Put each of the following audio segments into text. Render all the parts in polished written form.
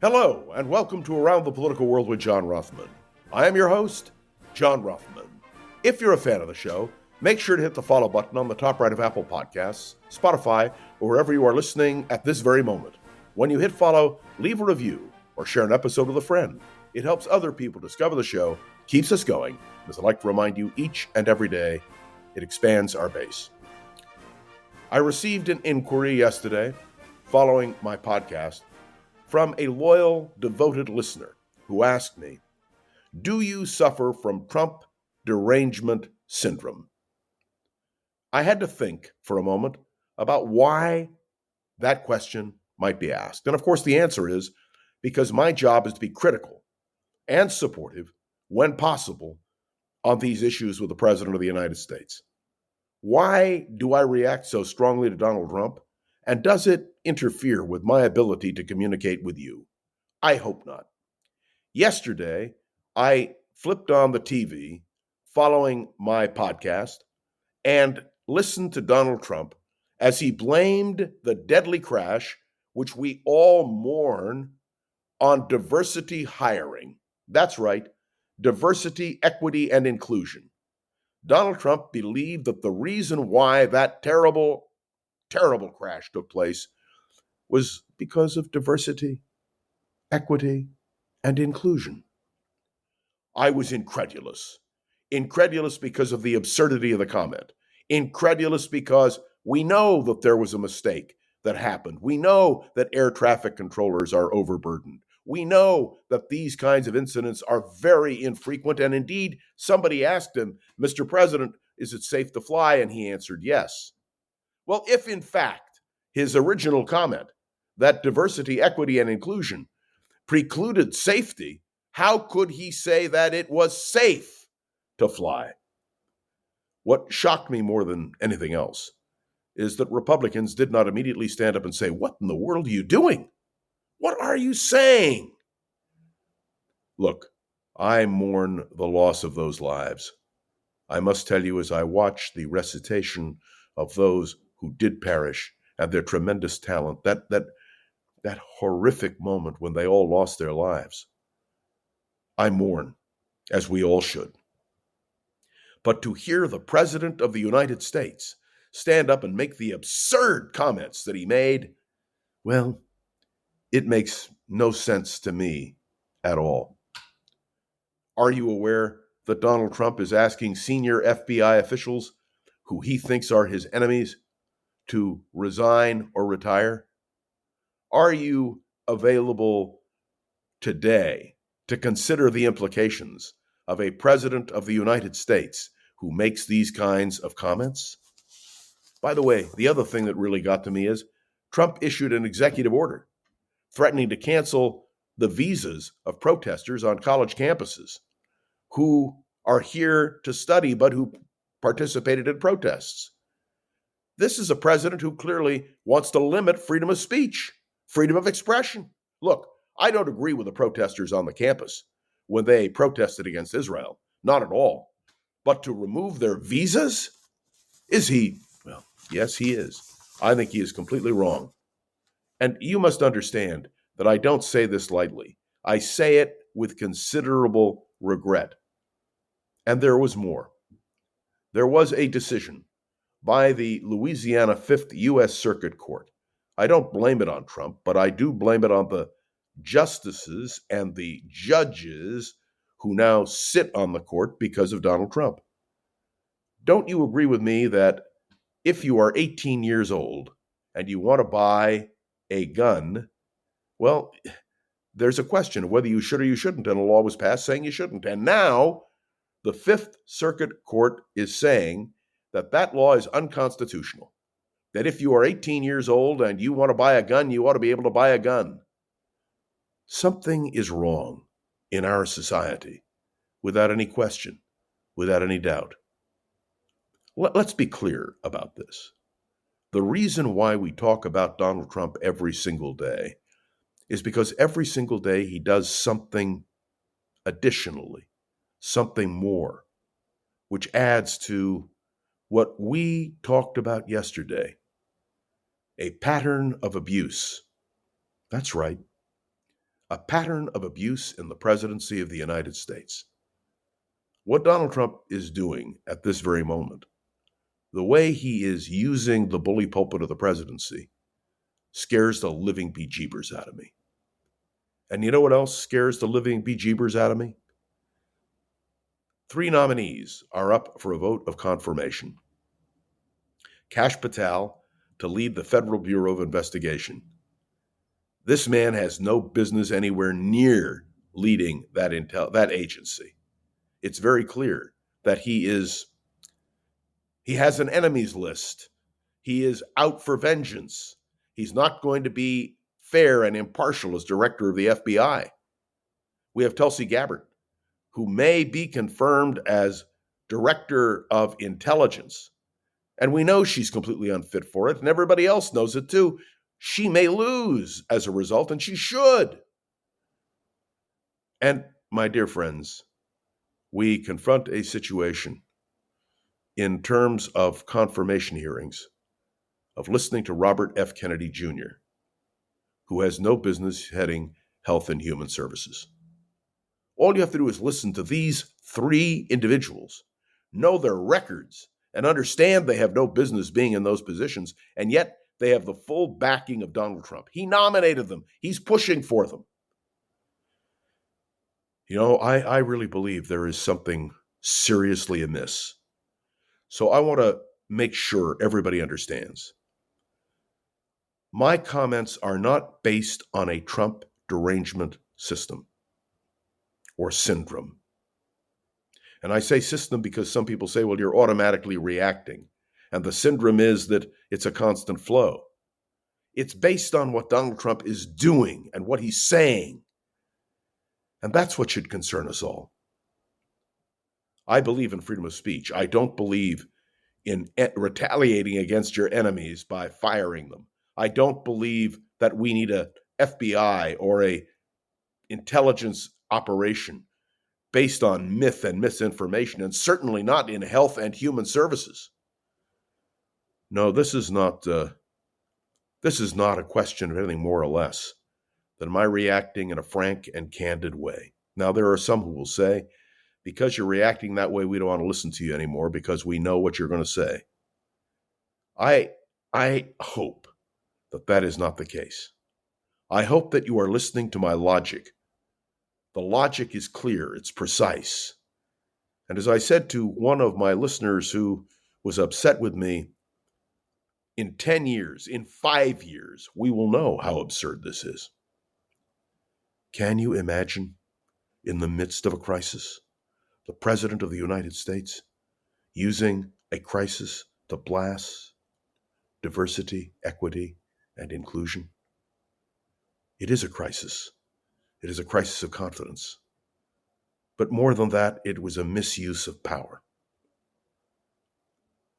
Hello, and welcome to Around the Political World with John Rothman. I am your host, John Rothman. If you're a fan of the show, make sure to hit the follow button on the top right of Apple Podcasts, Spotify, or wherever you are listening at this very moment. When you hit follow, leave a review or share an episode with a friend. It helps other people discover the show, keeps us going, and as I like to remind you each and every day, it expands our base. I received an inquiry yesterday following my podcast from a loyal, devoted listener who asked me, "Do you suffer from Trump derangement syndrome?" I had to think for a moment about why that question might be asked. And of course, the answer is because my job is to be critical and supportive when possible on these issues with the President of the United States. Why do I react so strongly to Donald Trump? And does it interfere with my ability to communicate with you? I hope not. Yesterday, I flipped on the TV following my podcast and listened to Donald Trump as he blamed the deadly crash, which we all mourn, on diversity hiring. That's right, diversity, equity, and inclusion. Donald Trump believed that the reason why that terrible crash took place was because of diversity, equity, and inclusion. I was incredulous. Incredulous because of the absurdity of the comment. Incredulous because we know that there was a mistake that happened. We know that air traffic controllers are overburdened. We know that these kinds of incidents are very infrequent. And indeed, somebody asked him, "Mr. President, is it safe to fly?" And he answered yes. Well, if in fact his original comment that diversity, equity, and inclusion precluded safety, how could he say that it was safe to fly? What shocked me more than anything else is that Republicans did not immediately stand up and say, "What in the world are you doing? What are you saying?" Look, I mourn the loss of those lives. I must tell you, as I watched the recitation of those who did perish and their tremendous talent, that horrific moment when they all lost their lives, I mourn, as we all should. But to hear the President of the United States stand up and make the absurd comments that he made, well, it makes no sense to me at all. Are you aware that Donald Trump is asking senior FBI officials who he thinks are his enemies to resign or retire? Are you available today to consider the implications of a president of the United States who makes these kinds of comments? By the way, the other thing that really got to me is Trump issued an executive order threatening to cancel the visas of protesters on college campuses who are here to study but who participated in protests. This is a president who clearly wants to limit freedom of speech, freedom of expression. Look, I don't agree with the protesters on the campus when they protested against Israel. Not at all. But to remove their visas? Is he? Well, yes, he is. I think he is completely wrong. And you must understand that I don't say this lightly. I say it with considerable regret. And there was more. There was a decision by the Louisiana 5th U.S. Circuit Court. I don't blame it on Trump, but I do blame it on the justices and the judges who now sit on the court because of Donald Trump. Don't you agree with me that if you are 18 years old and you want to buy a gun, well, there's a question of whether you should or you shouldn't, and a law was passed saying you shouldn't. And now the Fifth Circuit Court is saying that that law is unconstitutional, that if you are 18 years old and you want to buy a gun, you ought to be able to buy a gun. Something is wrong in our society, without any question, without any doubt. Let's be clear about this. The reason why we talk about Donald Trump every single day is because every single day he does something additionally, something more, which adds to what we talked about yesterday, a pattern of abuse. That's right. a pattern of abuse in the presidency of the United States. What Donald Trump is doing at this very moment, the way he is using the bully pulpit of the presidency, scares the living bejeebers out of me. And you know what else scares the living bejeebers out of me? 3 nominees are up for a vote of confirmation. Kash Patel to lead the Federal Bureau of Investigation. This man has no business anywhere near leading that agency. It's very clear that he has an enemies list. He is out for vengeance. He's not going to be fair and impartial as director of the FBI. We have Tulsi Gabbard, who may be confirmed as director of intelligence. And we know she's completely unfit for it, and everybody else knows it too. She may lose as a result, and she should. And my dear friends, we confront a situation in terms of confirmation hearings of listening to Robert F. Kennedy Jr., who has no business heading Health and Human Services. All you have to do is listen to these 3 individuals, know their records, and understand they have no business being in those positions, and yet they have the full backing of Donald Trump. He nominated them. He's pushing for them. You know, I really believe there is something seriously amiss. So I want to make sure everybody understands. My comments are not based on a Trump derangement system or syndrome. And I say system because some people say, well, you're automatically reacting. And the syndrome is that it's a constant flow. It's based on what Donald Trump is doing and what he's saying. And that's what should concern us all. I believe in freedom of speech. I don't believe in retaliating against your enemies by firing them. I don't believe that we need a FBI or a intelligence operation based on myth and misinformation, and certainly not in health and human services. No, this is not a question of anything more or less than my reacting in a frank and candid way. Now, there are some who will say, because you're reacting that way, we don't want to listen to you anymore because we know what you're going to say. I hope that is not the case. I hope that you are listening to my logic. The logic is clear. It's precise. And as I said to one of my listeners who was upset with me, in 10 years, in 5 years, we will know how absurd this is. Can you imagine, in the midst of a crisis, the President of the United States using a crisis to blast diversity, equity, and inclusion? It is a crisis. It is a crisis of confidence. But more than that, it was a misuse of power.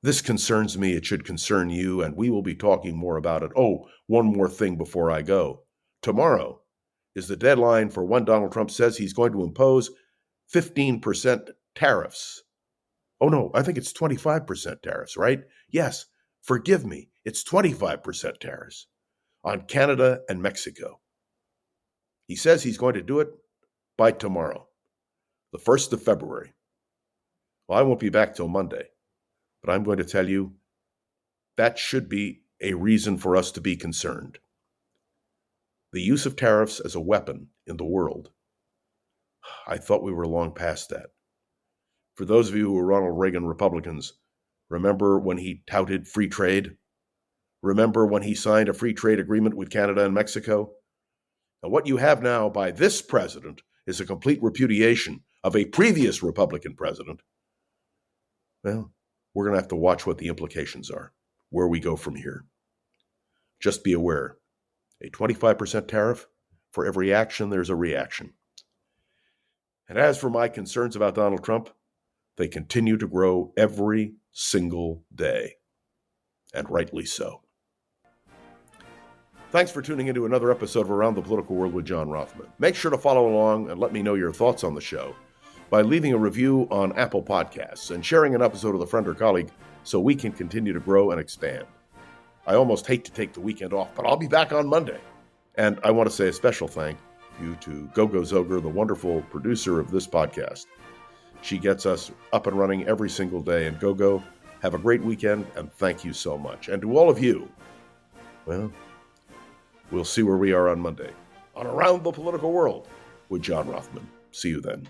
This concerns me. It should concern you, and we will be talking more about it. Oh, one more thing before I go. Tomorrow is the deadline for when Donald Trump says he's going to impose 15% tariffs. Oh, no, I think it's 25% tariffs, right? Yes, forgive me. It's 25% tariffs on Canada and Mexico. He says he's going to do it by tomorrow, the 1st of February. Well, I won't be back till Monday, but I'm going to tell you that should be a reason for us to be concerned. The use of tariffs as a weapon in the world, I thought we were long past that. For those of you who are Ronald Reagan Republicans, remember when he touted free trade? Remember when he signed a free trade agreement with Canada and Mexico? And what you have now by this president is a complete repudiation of a previous Republican president. Well, we're going to have to watch what the implications are, where we go from here. Just be aware, a 25% tariff, for every action, there's a reaction. And as for my concerns about Donald Trump, they continue to grow every single day, and rightly so. Thanks for tuning into another episode of Around the Political World with John Rothman. Make sure to follow along and let me know your thoughts on the show by leaving a review on Apple Podcasts and sharing an episode with a friend or colleague so we can continue to grow and expand. I almost hate to take the weekend off, but I'll be back on Monday. And I want to say a special thank you to Gogo Zoger, the wonderful producer of this podcast. She gets us up and running every single day. And Gogo, have a great weekend, and thank you so much. And to all of you, well, we'll see where we are on Monday on Around the Political World with John Rothman. See you then.